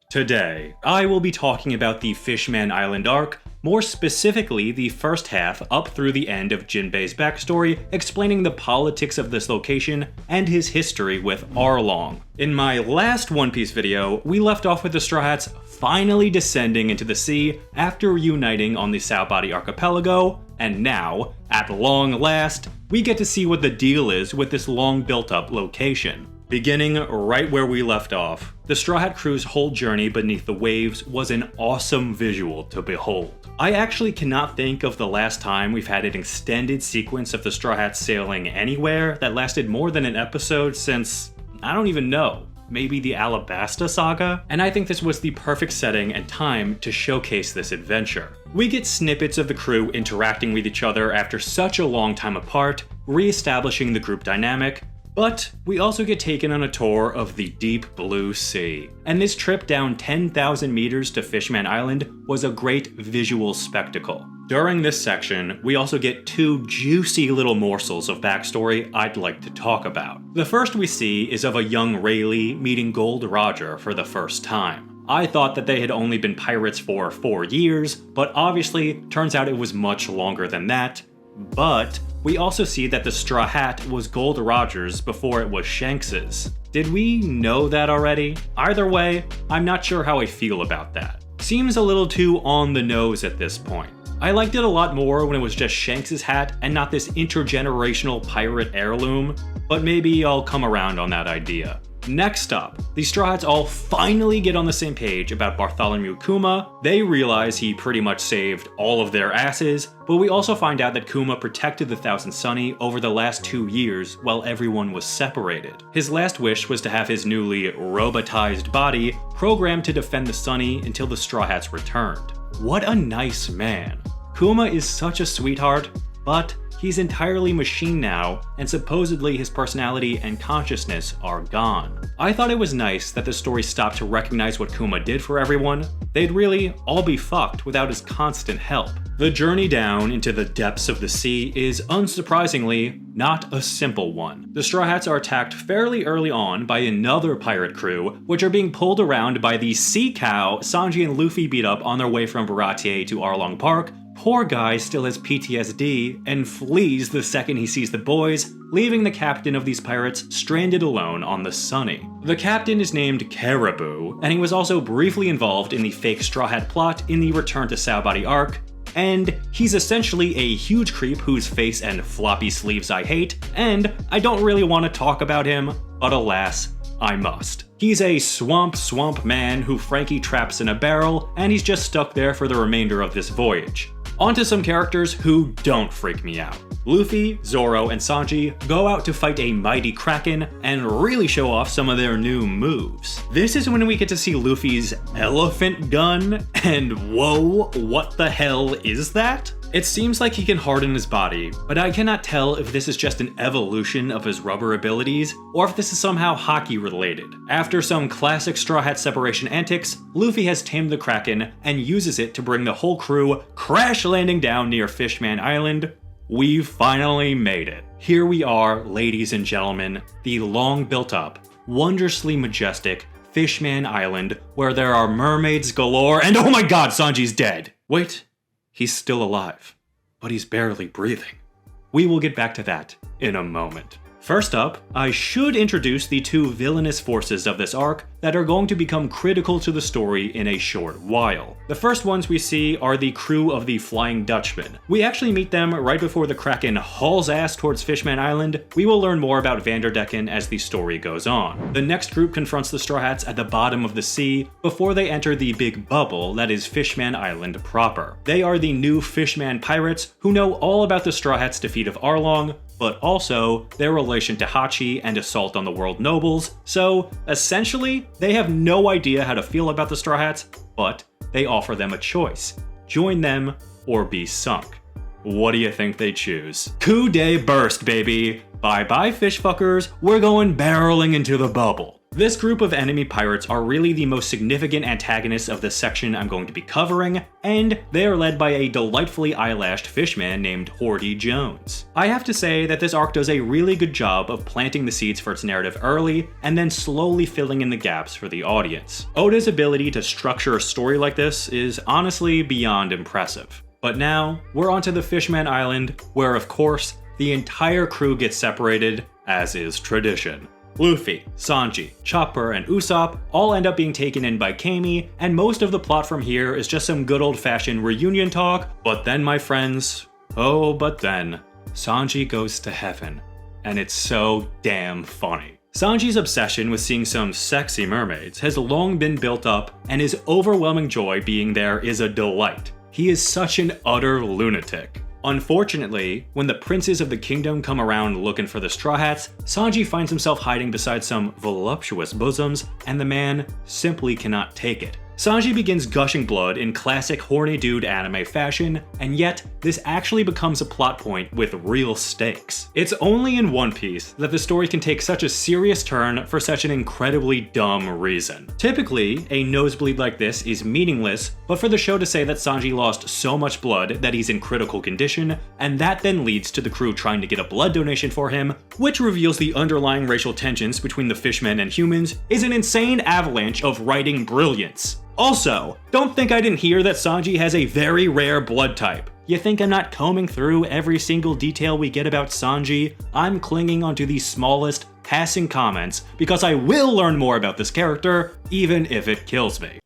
Today, I will be talking about the Fishman Island arc, more specifically the first half up through the end of Jinbe's backstory, explaining the politics of this location and his history with Arlong. In my last One Piece video, we left off with the Straw Hats finally descending into the sea after reuniting on the Saobody archipelago, and now, at long last, we get to see what the deal is with this long built-up location. Beginning right where we left off, the Straw Hat crew's whole journey beneath the waves was an awesome visual to behold. I actually cannot think of the last time we've had an extended sequence of the Straw Hats sailing anywhere that lasted more than an episode since, I don't even know, maybe the Alabasta saga? And I think this was the perfect setting and time to showcase this adventure. We get snippets of the crew interacting with each other after such a long time apart, re-establishing the group dynamic, but we also get taken on a tour of the deep blue sea. And this trip down 10,000 meters to Fishman Island was a great visual spectacle. During this section, we also get two juicy little morsels of backstory I'd like to talk about. The first we see is of a young Rayleigh meeting Gold Roger for the first time. I thought that they had only been pirates for 4 years, but obviously turns out it was much longer than that. But we also see that the Straw Hat was Gold Roger's before it was Shanks's. Did we know that already? Either way, I'm not sure how I feel about that. Seems a little too on the nose at this point. I liked it a lot more when it was just Shanks's hat and not this intergenerational pirate heirloom, but maybe I'll come around on that idea. Next up, the Straw Hats all finally get on the same page about Bartholomew Kuma. They realize he pretty much saved all of their asses, but we also find out that Kuma protected the Thousand Sunny over the last 2 years while everyone was separated. His last wish was to have his newly robotized body programmed to defend the Sunny until the Straw Hats returned. What a nice man. Kuma is such a sweetheart, but he's entirely machine now, and supposedly his personality and consciousness are gone. I thought it was nice that the story stopped to recognize what Kuma did for everyone. They'd really all be fucked without his constant help. The journey down into the depths of the sea is, unsurprisingly, not a simple one. The Straw Hats are attacked fairly early on by another pirate crew, which are being pulled around by the sea cow Sanji and Luffy beat up on their way from Baratier to Arlong Park. Poor guy still has PTSD and flees the second he sees the boys, leaving the captain of these pirates stranded alone on the Sunny. The captain is named Caribou, and he was also briefly involved in the fake Straw Hat plot in the Return to Saobody arc, and he's essentially a huge creep whose face and floppy sleeves I hate, and I don't really want to talk about him, but alas, I must. He's a swamp man who Frankie traps in a barrel, and he's just stuck there for the remainder of this voyage. Onto some characters who don't freak me out. Luffy, Zoro, and Sanji go out to fight a mighty kraken and really show off some of their new moves. This is when we get to see Luffy's elephant gun, and whoa, what the hell is that? It seems like he can harden his body, but I cannot tell if this is just an evolution of his rubber abilities, or if this is somehow hockey related. After some classic Straw Hat separation antics, Luffy has tamed the Kraken and uses it to bring the whole crew crash landing down near Fishman Island. We've finally made it. Here we are, ladies and gentlemen, the long built up, wondrously majestic Fishman Island, where there are mermaids galore, and oh my god, Sanji's dead! Wait. He's still alive, but he's barely breathing. We will get back to that in a moment. First up, I should introduce the two villainous forces of this arc that are going to become critical to the story in a short while. The first ones we see are the crew of the Flying Dutchman. We actually meet them right before the Kraken hauls ass towards Fishman Island. We will learn more about Vanderdecken as the story goes on. The next group confronts the Straw Hats at the bottom of the sea before they enter the big bubble that is Fishman Island proper. They are the new Fishman pirates who know all about the Straw Hats' defeat of Arlong, but also their relation to Hachi and assault on the world nobles, so essentially, they have no idea how to feel about the Straw Hats, but they offer them a choice. Join them or be sunk. What do you think they choose? Coup de burst, baby! Bye bye fish fuckers, we're going barreling into the bubble. This group of enemy pirates are really the most significant antagonists of the section I'm going to be covering, and they are led by a delightfully eyelashed fishman named Hordy Jones. I have to say that this arc does a really good job of planting the seeds for its narrative early, and then slowly filling in the gaps for the audience. Oda's ability to structure a story like this is honestly beyond impressive. But now, we're onto the Fishman Island, where of course, the entire crew gets separated, as is tradition. Luffy, Sanji, Chopper, and Usopp all end up being taken in by Kami, and most of the plot from here is just some good old-fashioned reunion talk, but then, my friends, oh but then, Sanji goes to heaven, and it's so damn funny. Sanji's obsession with seeing some sexy mermaids has long been built up, and his overwhelming joy being there is a delight. He is such an utter lunatic. Unfortunately, when the princes of the kingdom come around looking for the Straw Hats, Sanji finds himself hiding beside some voluptuous bosoms, and the man simply cannot take it. Sanji begins gushing blood in classic horny dude anime fashion, and yet this actually becomes a plot point with real stakes. It's only in One Piece that the story can take such a serious turn for such an incredibly dumb reason. Typically, a nosebleed like this is meaningless, but for the show to say that Sanji lost so much blood that he's in critical condition, and that then leads to the crew trying to get a blood donation for him, which reveals the underlying racial tensions between the fishmen and humans, is an insane avalanche of writing brilliance. Also, don't think I didn't hear that Sanji has a very rare blood type. You think I'm not combing through every single detail we get about Sanji? I'm clinging onto the smallest passing comments because I will learn more about this character, even if it kills me.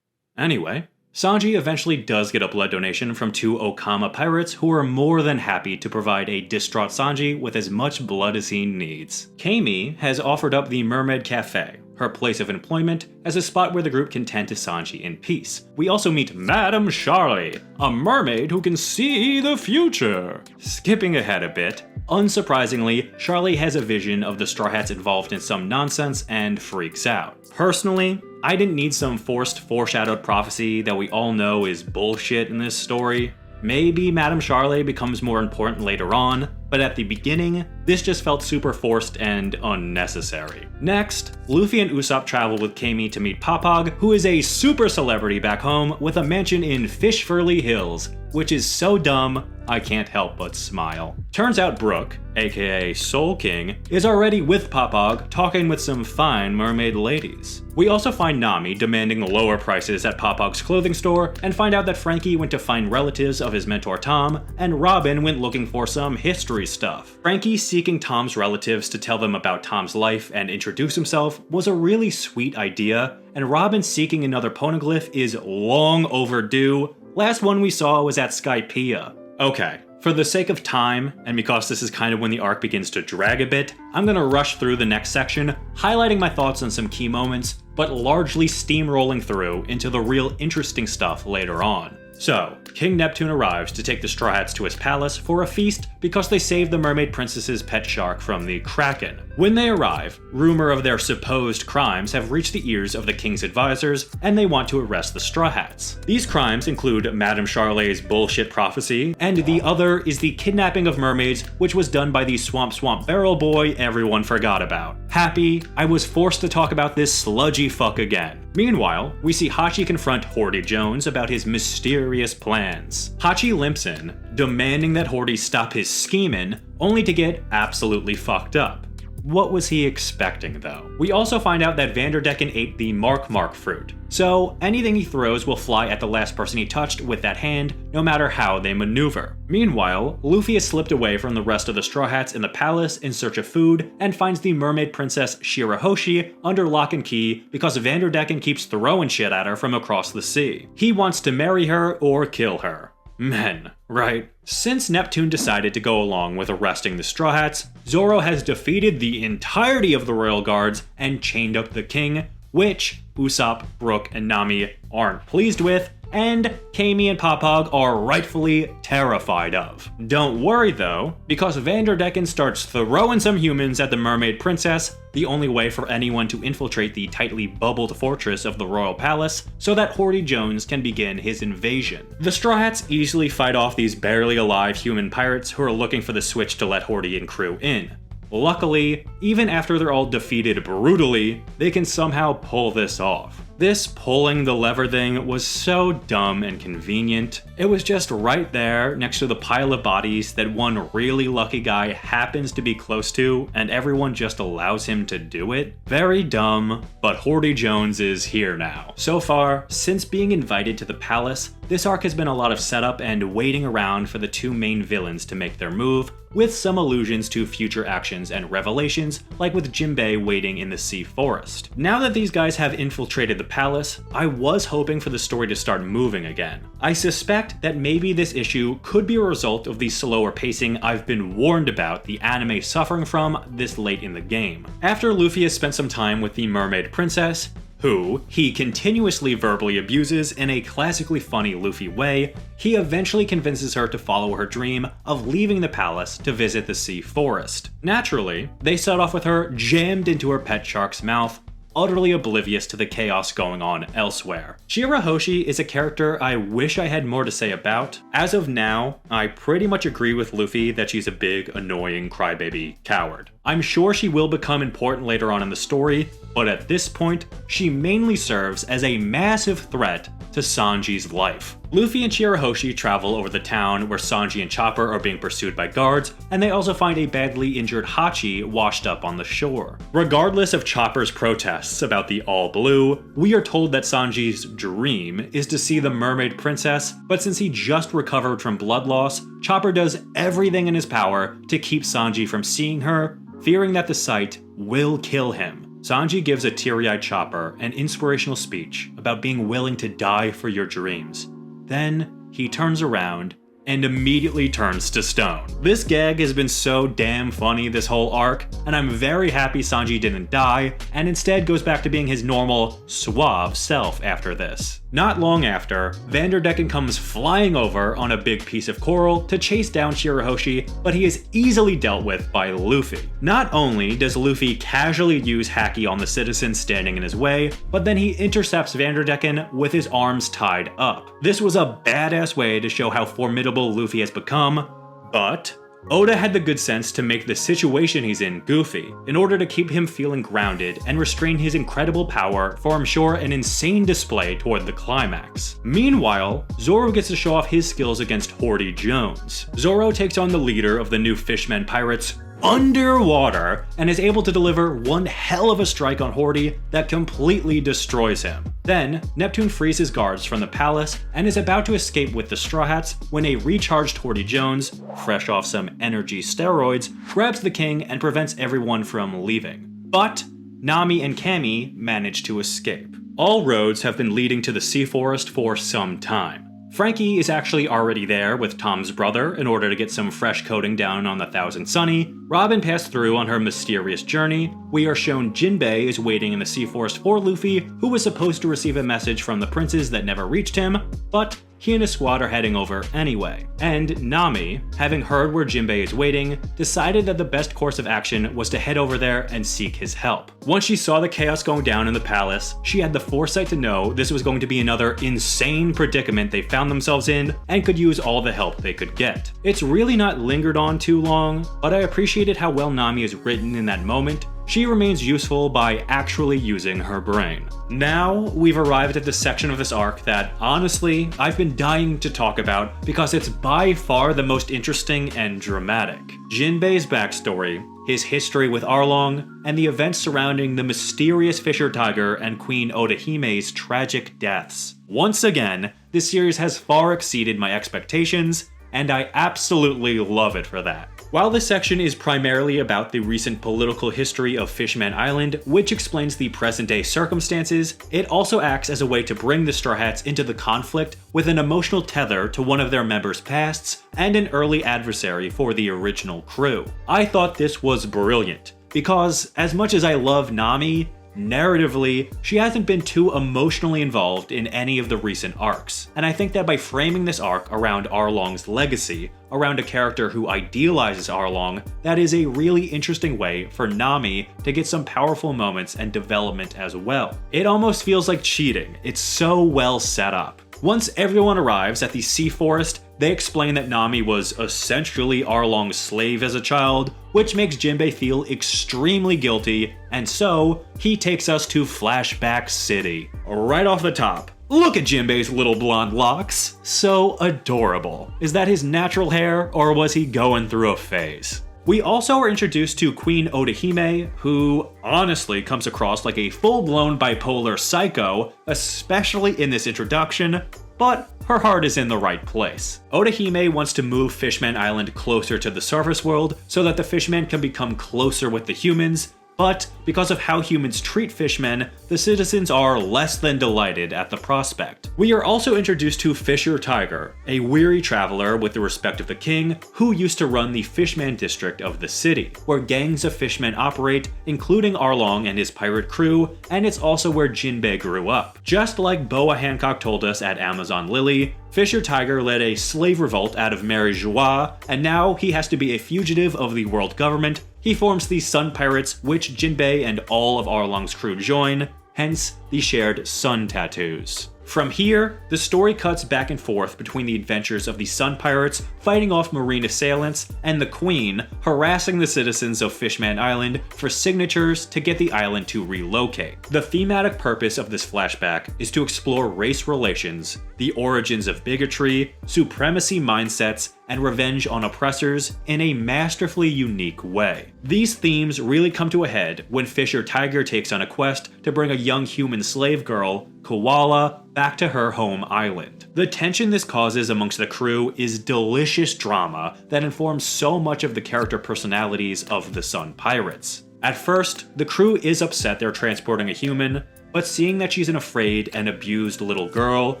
Anyway, Sanji eventually does get a blood donation from two Okama pirates who are more than happy to provide a distraught Sanji with as much blood as he needs. Kami has offered up the Mermaid Cafe, her place of employment, as a spot where the group can tend to Sanji in peace. We also meet Madame Charlie, a mermaid who can see the future. Skipping ahead a bit, unsurprisingly, Charlie has a vision of the Straw Hats involved in some nonsense and freaks out. Personally, I didn't need some forced foreshadowed prophecy that we all know is bullshit in this story. Maybe Madame Charlie becomes more important later on, but at the beginning, this just felt super forced and unnecessary. Next, Luffy and Usopp travel with Kami to meet Papag, who is a super celebrity back home with a mansion in Fishfurly Hills, which is so dumb, I can't help but smile. Turns out Brook, aka Soul King, is already with Papag, talking with some fine mermaid ladies. We also find Nami demanding lower prices at Papag's clothing store, and find out that Frankie went to find relatives of his mentor Tom, and Robin went looking for some history stuff. Frankie seeking Tom's relatives to tell them about Tom's life and introduce himself was a really sweet idea, and Robin seeking another poneglyph is long overdue. Last one we saw was at Skypiea. Okay, for the sake of time, and because this is kind of when the arc begins to drag a bit, I'm gonna rush through the next section, highlighting my thoughts on some key moments, but largely steamrolling through into the real interesting stuff later on. So, King Neptune arrives to take the Straw Hats to his palace for a feast because they saved the mermaid princess's pet shark from the Kraken. When they arrive, rumor of their supposed crimes have reached the ears of the king's advisors, and they want to arrest the Straw Hats. These crimes include Madame Charlie's bullshit prophecy, and the other is the kidnapping of mermaids, which was done by the Swamp Barrel Boy everyone forgot about. Happy, I was forced to talk about this sludgy fuck again. Meanwhile, we see Hachi confront Hordy Jones about his mysterious plans. Hachi limps in, demanding that Hordy stop his scheming, only to get absolutely fucked up. What was he expecting, though? We also find out that Vanderdecken ate the Mark fruit, so anything he throws will fly at the last person he touched with that hand, no matter how they maneuver. Meanwhile, Luffy has slipped away from the rest of the Straw Hats in the palace in search of food, and finds the mermaid princess Shirahoshi under lock and key because Vanderdecken keeps throwing shit at her from across the sea. He wants to marry her or kill her. Men, right? Since Neptune decided to go along with arresting the Straw Hats, Zoro has defeated the entirety of the royal guards and chained up the king, which Usopp, Brook, and Nami aren't pleased with, and Kami and Papag are rightfully terrified of. Don't worry though, because Vanderdecken starts throwing some humans at the mermaid princess, the only way for anyone to infiltrate the tightly bubbled fortress of the royal palace, so that Hordy Jones can begin his invasion. The Straw Hats easily fight off these barely alive human pirates who are looking for the switch to let Hordy and crew in. Luckily, even after they're all defeated brutally, they can somehow pull this off. This pulling the lever thing was so dumb and convenient. It was just right there next to the pile of bodies that one really lucky guy happens to be close to, and everyone just allows him to do it. Very dumb, but Hordy Jones is here now. So far, since being invited to the palace, this arc has been a lot of setup and waiting around for the two main villains to make their move, with some allusions to future actions and revelations, like with Jinbe waiting in the Sea Forest. Now that these guys have infiltrated the palace, I was hoping for the story to start moving again. I suspect that maybe this issue could be a result of the slower pacing I've been warned about the anime suffering from this late in the game. After Luffy has spent some time with the Mermaid Princess, who he continuously verbally abuses in a classically funny Luffy way, he eventually convinces her to follow her dream of leaving the palace to visit the Sea Forest. Naturally, they start off with her jammed into her pet shark's mouth, utterly oblivious to the chaos going on elsewhere. Shirahoshi is a character I wish I had more to say about. As of now, I pretty much agree with Luffy that she's a big, annoying crybaby coward. I'm sure she will become important later on in the story, but at this point, she mainly serves as a massive threat to Sanji's life. Luffy and Shirahoshi travel over the town where Sanji and Chopper are being pursued by guards, and they also find a badly injured Hachi washed up on the shore. Regardless of Chopper's protests about the all blue, we are told that Sanji's dream is to see the Mermaid Princess, but since he just recovered from blood loss, Chopper does everything in his power to keep Sanji from seeing her, fearing that the sight will kill him. Sanji gives a teary-eyed Chopper an inspirational speech about being willing to die for your dreams. Then, he turns around and immediately turns to stone. This gag has been so damn funny this whole arc, and I'm very happy Sanji didn't die, and instead goes back to being his normal, suave self after this. Not long after, Vanderdecken comes flying over on a big piece of coral to chase down Shirahoshi, but he is easily dealt with by Luffy. Not only does Luffy casually use Haki on the citizens standing in his way, but then he intercepts Vanderdecken with his arms tied up. This was a badass way to show how formidable Luffy has become, but Oda had the good sense to make the situation he's in goofy, in order to keep him feeling grounded and restrain his incredible power for, I'm sure, an insane display toward the climax. Meanwhile, Zoro gets to show off his skills against Hordy Jones. Zoro takes on the leader of the new Fishmen pirates underwater and is able to deliver one hell of a strike on Hordy that completely destroys him. Then, Neptune frees his guards from the palace and is about to escape with the Straw Hats when a recharged Hordy Jones, fresh off some energy steroids, grabs the king and prevents everyone from leaving. But Nami and Cammy manage to escape. All roads have been leading to the Sea Forest for some time. Frankie is actually already there with Tom's brother in order to get some fresh coating down on the Thousand Sunny. Robin passed through on her mysterious journey. We are shown Jinbe is waiting in the Sea Forest for Luffy, who was supposed to receive a message from the princes that never reached him, but he and his squad are heading over anyway. And Nami, having heard where Jinbe is waiting, decided that the best course of action was to head over there and seek his help. Once she saw the chaos going down in the palace, she had the foresight to know this was going to be another insane predicament they found themselves in and could use all the help they could get. It's really not lingered on too long, but I appreciated how well Nami is written in that moment. She remains useful by actually using her brain. Now, we've arrived at the section of this arc that, honestly, I've been dying to talk about because it's by far the most interesting and dramatic. Jinbe's backstory, his history with Arlong, and the events surrounding the mysterious Fisher Tiger and Queen Odahime's tragic deaths. Once again, this series has far exceeded my expectations, and I absolutely love it for that. While this section is primarily about the recent political history of Fishman Island, which explains the present-day circumstances, it also acts as a way to bring the Straw Hats into the conflict with an emotional tether to one of their members' pasts and an early adversary for the original crew. I thought this was brilliant, because as much as I love Nami, narratively, she hasn't been too emotionally involved in any of the recent arcs, and I think that by framing this arc around Arlong's legacy, around a character who idealizes Arlong, that is a really interesting way for Nami to get some powerful moments and development as well. It almost feels like cheating, it's so well set up. Once everyone arrives at the sea forest, they explain that Nami was essentially Arlong's slave as a child, which makes Jinbe feel extremely guilty, and so he takes us to Flashback City. Right off the top, look at Jinbe's little blonde locks. So adorable. Is that his natural hair, or was he going through a phase? We also are introduced to Queen Orihime, who honestly comes across like a full-blown bipolar psycho, especially in this introduction, but her heart is in the right place. Orihime wants to move Fishman Island closer to the surface world so that the fishmen can become closer with the humans, but because of how humans treat fishmen, the citizens are less than delighted at the prospect. We are also introduced to Fisher Tiger, a weary traveler with the respect of the king, who used to run the Fishman district of the city, where gangs of fishmen operate, including Arlong and his pirate crew, and it's also where Jinbe grew up. Just like Boa Hancock told us at Amazon Lily, Fisher Tiger led a slave revolt out of Mary Joie, and now he has to be a fugitive of the world government. He forms the Sun Pirates, which Jinbe and all of Arlong's crew join, hence the shared sun tattoos. From here, the story cuts back and forth between the adventures of the Sun Pirates fighting off marine assailants and the Queen harassing the citizens of Fishman Island for signatures to get the island to relocate. The thematic purpose of this flashback is to explore race relations, the origins of bigotry, supremacy mindsets, and revenge on oppressors in a masterfully unique way. These themes really come to a head when Fisher Tiger takes on a quest to bring a young human slave girl, Koala, back to her home island. The tension this causes amongst the crew is delicious drama that informs so much of the character personalities of the Sun Pirates. At first, the crew is upset they're transporting a human, but seeing that she's an afraid and abused little girl,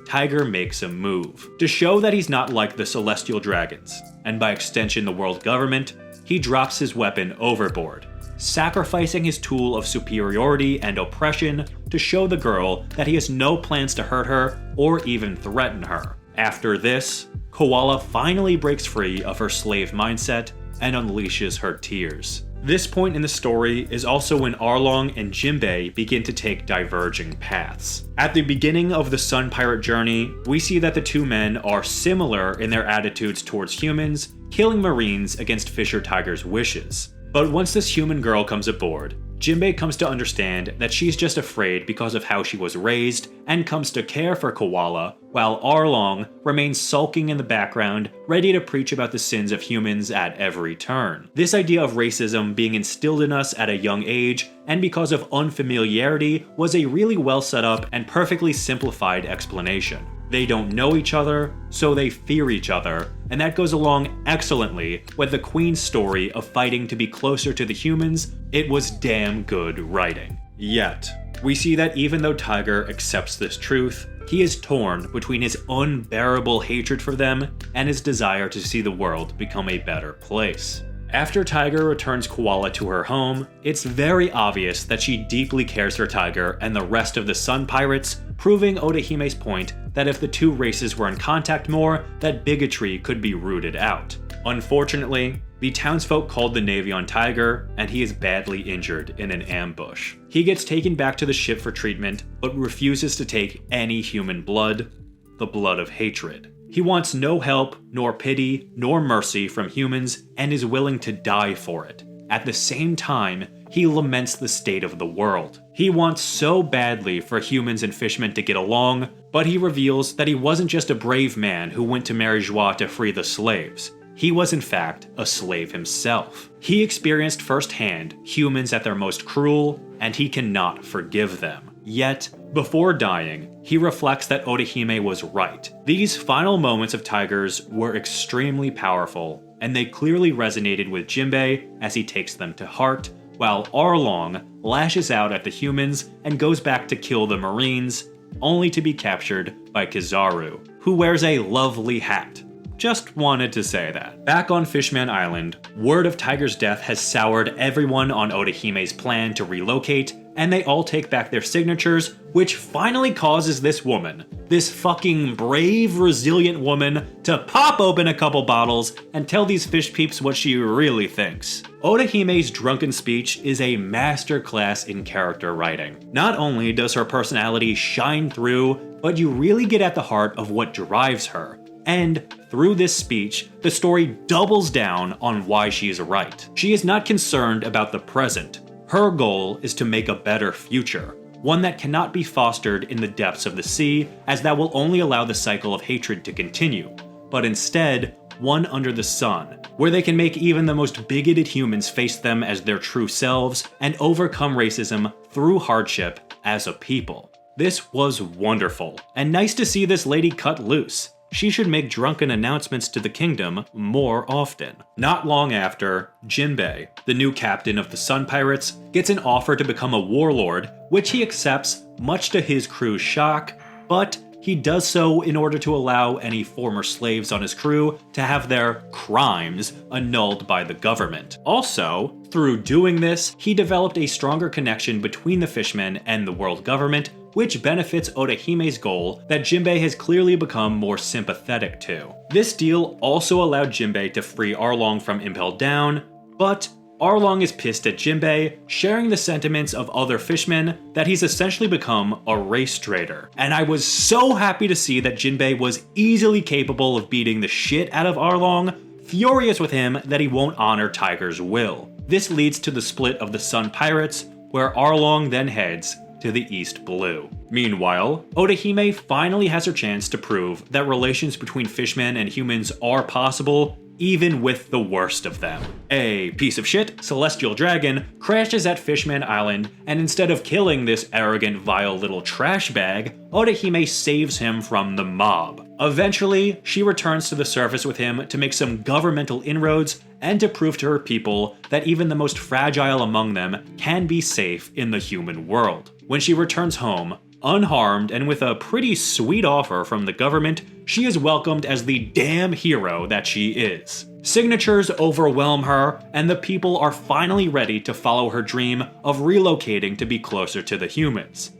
Tiger makes a move. To show that he's not like the Celestial Dragons, and by extension the world government, he drops his weapon overboard, sacrificing his tool of superiority and oppression to show the girl that he has no plans to hurt her or even threaten her. After this, Koala finally breaks free of her slave mindset and unleashes her tears. This point in the story is also when Arlong and Jinbe begin to take diverging paths. At the beginning of the Sun Pirate journey, we see that the two men are similar in their attitudes towards humans, killing Marines against Fisher Tiger's wishes. But once this human girl comes aboard, Jinbe comes to understand that she's just afraid because of how she was raised and comes to care for Koala, while Arlong remains sulking in the background, ready to preach about the sins of humans at every turn. This idea of racism being instilled in us at a young age, and because of unfamiliarity, was a really well set up and perfectly simplified explanation. They don't know each other, so they fear each other, and that goes along excellently with the Queen's story of fighting to be closer to the humans. It was damn good writing. Yet, we see that even though Tiger accepts this truth, he is torn between his unbearable hatred for them and his desire to see the world become a better place. After Tiger returns Koala to her home, it's very obvious that she deeply cares for Tiger and the rest of the Sun Pirates, proving Orihime's point that if the two races were in contact more, that bigotry could be rooted out. Unfortunately, the townsfolk called the Navy on Tiger, and he is badly injured in an ambush. He gets taken back to the ship for treatment, but refuses to take any human blood, the blood of hatred. He wants no help, nor pity, nor mercy from humans, and is willing to die for it. At the same time, he laments the state of the world. He wants so badly for humans and fishmen to get along, but he reveals that he wasn't just a brave man who went to Mary Joie to free the slaves. He was in fact a slave himself. He experienced firsthand humans at their most cruel, and he cannot forgive them. Yet, before dying, he reflects that Orihime was right. These final moments of Tiger's were extremely powerful, and they clearly resonated with Jinbe as he takes them to heart, while Arlong lashes out at the humans and goes back to kill the Marines, only to be captured by Kizaru, who wears a lovely hat. Just wanted to say that. Back on Fishman Island, word of Tiger's death has soured everyone on Orihime's plan to relocate, and they all take back their signatures, which finally causes this woman, this fucking brave, resilient woman, to pop open a couple bottles and tell these fish peeps what she really thinks. Orihime's drunken speech is a masterclass in character writing. Not only does her personality shine through, but you really get at the heart of what drives her. And through this speech, the story doubles down on why she is right. She is not concerned about the present. Her goal is to make a better future, one that cannot be fostered in the depths of the sea, as that will only allow the cycle of hatred to continue, but instead, one under the sun, where they can make even the most bigoted humans face them as their true selves and overcome racism through hardship as a people. This was wonderful, and nice to see this lady cut loose. She should make drunken announcements to the kingdom more often. Not long after, Jinbe, the new captain of the Sun Pirates, gets an offer to become a warlord, which he accepts much to his crew's shock, but he does so in order to allow any former slaves on his crew to have their crimes annulled by the government. Also, through doing this, he developed a stronger connection between the fishmen and the world government, which benefits Odahime's goal that Jinbe has clearly become more sympathetic to. This deal also allowed Jinbe to free Arlong from Impelled Down, but Arlong is pissed at Jinbe, sharing the sentiments of other fishmen that he's essentially become a race traitor. And I was so happy to see that Jinbe was easily capable of beating the shit out of Arlong, furious with him that he won't honor Tiger's will. This leads to the split of the Sun Pirates, where Arlong then heads to the East Blue. Meanwhile, Odahime finally has her chance to prove that relations between fishmen and humans are possible, even with the worst of them. A piece of shit celestial dragon crashes at Fishman Island, and instead of killing this arrogant, vile little trash bag, Odahime saves him from the mob. Eventually, she returns to the surface with him to make some governmental inroads and to prove to her people that even the most fragile among them can be safe in the human world. When she returns home, unharmed and with a pretty sweet offer from the government, she is welcomed as the damn hero that she is. Signatures overwhelm her, and the people are finally ready to follow her dream of relocating to be closer to the humans.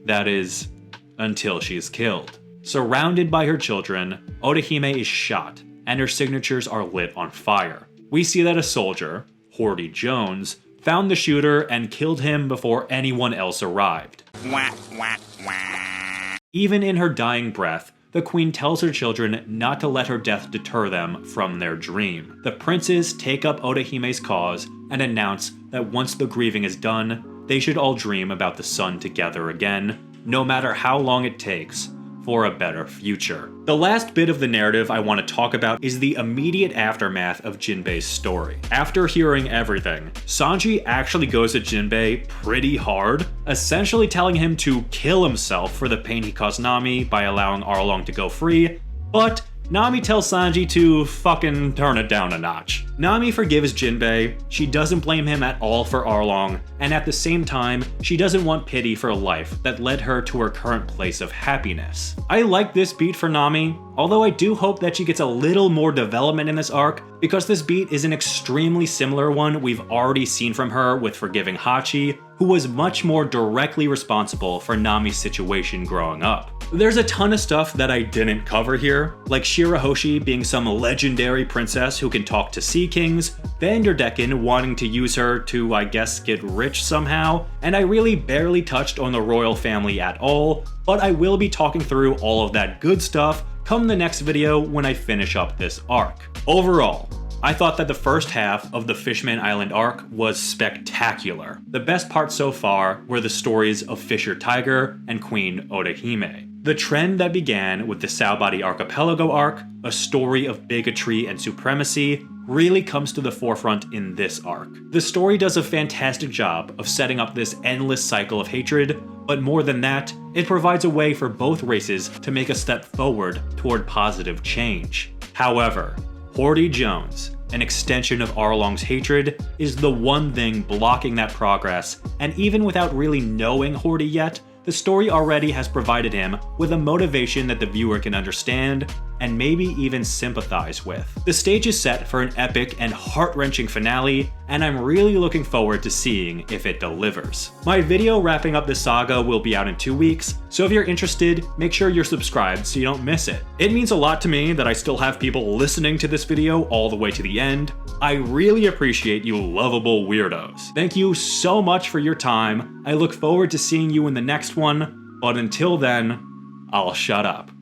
That is, until she's killed. Surrounded by her children, Odahime is shot, and her signatures are lit on fire. We see that a soldier, Horty Jones, found the shooter and killed him before anyone else arrived. Even in her dying breath, the queen tells her children not to let her death deter them from their dream. The princes take up Odahime's cause and announce that once the grieving is done, they should all dream about the sun together again, no matter how long it takes, for a better future. The last bit of the narrative I want to talk about is the immediate aftermath of Jinbe's story. After hearing everything, Sanji actually goes at Jinbe pretty hard, essentially telling him to kill himself for the pain he caused Nami by allowing Arlong to go free, but Nami tells Sanji to fucking turn it down a notch. Nami forgives Jinbe, she doesn't blame him at all for Arlong, and at the same time, she doesn't want pity for a life that led her to her current place of happiness. I like this beat for Nami, although I do hope that she gets a little more development in this arc, because this beat is an extremely similar one we've already seen from her with forgiving Hachi, who was much more directly responsible for Nami's situation growing up. There's a ton of stuff that I didn't cover here, like Shirahoshi being some legendary princess who can talk to sea kings, Vanderdecken wanting to use her to, I guess, get rich somehow, and I really barely touched on the royal family at all, but I will be talking through all of that good stuff come the next video when I finish up this arc. Overall, I thought that the first half of the Fishman Island arc was spectacular. The best parts so far were the stories of Fisher Tiger and Queen Odahime. The trend that began with the Saobari Archipelago arc, a story of bigotry and supremacy, really comes to the forefront in this arc. The story does a fantastic job of setting up this endless cycle of hatred, but more than that, it provides a way for both races to make a step forward toward positive change. However, Horty Jones, an extension of Arlong's hatred, is the one thing blocking that progress, and even without really knowing Horty yet, the story already has provided him with a motivation that the viewer can understand and maybe even sympathize with. The stage is set for an epic and heart-wrenching finale, and I'm really looking forward to seeing if it delivers. My video wrapping up this saga will be out in 2 weeks, so if you're interested, make sure you're subscribed so you don't miss it. It means a lot to me that I still have people listening to this video all the way to the end. I really appreciate you lovable weirdos. Thank you so much for your time. I look forward to seeing you in the next one, but until then, I'll shut up.